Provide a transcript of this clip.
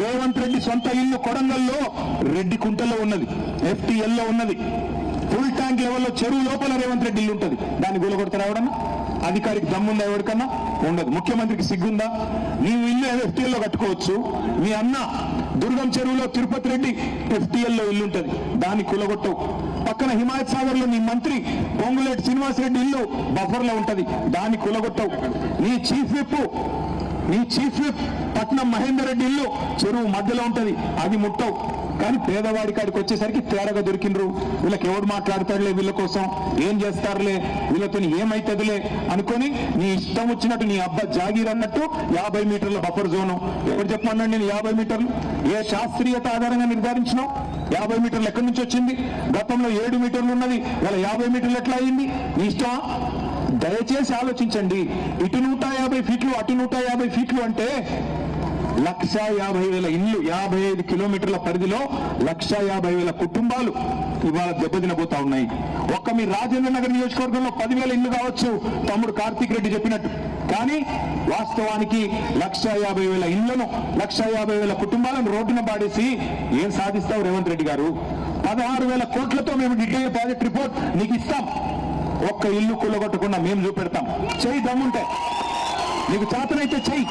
రేవంత్ రెడ్డి సొంత ఇల్లు కొడంగల్లో రెడ్డి కుంటలో ఉన్నది, FTL ఉన్నది. ఫుల్ ట్యాంక్ లెవెల్లో చెరువు లోపల రేవంత్ రెడ్డి ఇల్లు ఉంటుంది. దాన్ని కూలగొడతారా ఎవడన్నా? అధికారికి దమ్ముందా ఎవరికన్నా? ఉండదు. ముఖ్యమంత్రికి సిగ్గుందా? నీవు ఇల్లు FTL కట్టుకోవచ్చు. మీ అన్న దుర్గం చెరువులో తిరుపతి రెడ్డి FTL ఇల్లు ఉంటుంది, దాన్ని కూలగొట్టవు. పక్కన హిమాయత్ సాగర్ లో నీ మంత్రి పొంగులేటి శ్రీనివాసరెడ్డి ఇల్లు బఫర్ లో ఉంటది, దాన్ని కూలగొట్టవు. నీ చీఫ్ విప్ పట్నం మహేందర్ రెడ్డి ఇల్లు చెరువు మధ్యలో ఉంటది, అది ముట్టవు. కానీ పేదవాడి కాడికి వచ్చేసరికి తేరగా దొరికిండ్రు. వీళ్ళకి ఎవడు మాట్లాడతాడులే, వీళ్ళ కోసం ఏం చేస్తారులే, వీళ్ళతో ఏమైతుందిలే అనుకొని నీ ఇష్టం వచ్చినట్టు నీ అబ్బా జాగీర్ అన్నట్టు 50 మీటర్ల బఫర్ జోను. ఎవరు చెప్పమన్నాడు నేను 50 మీటర్లు? ఏ శాస్త్రీయత ఆధారంగా నిర్ధారించినావు? 50 మీటర్లు ఎక్కడి నుంచి వచ్చింది? గతంలో 7 మీటర్లు ఉన్నది, ఇలా 50 మీటర్లు ఎట్లా అయింది? నీ ఇష్టం. దయచేసి ఆలోచించండి. ఇటు 150 ఫీట్లు అటు 150 ఫీట్లు అంటే 1,50,000 ఇల్లు, 55 కిలోమీటర్ల పరిధిలో 1,50,000 కుటుంబాలు ఇవాళ దెబ్బతినబోతా ఉన్నాయి. ఒక్క మీ రాజేంద్ర నగర్ నియోజకవర్గంలో 10,000 ఇల్లు కావచ్చు తమ్ముడు కార్తీక్ రెడ్డి చెప్పినట్టు, కానీ వాస్తవానికి 1,50,000 ఇళ్లను 1,50,000 కుటుంబాలను రోడ్డున పాడేసి ఏం సాధిస్తావు రేవంత్ రెడ్డి గారు? 16,000 కోట్లతో మేము డీటెయిల్ ప్రాజెక్ట్ రిపోర్ట్ నీకు ఇస్తాం. ఒక్క ఇల్లు కూలగొట్టకుండా మేము చూపెడతాం. చెయ్యి, దమ్ముంటే నీకు చేతనైతే చెయ్యి.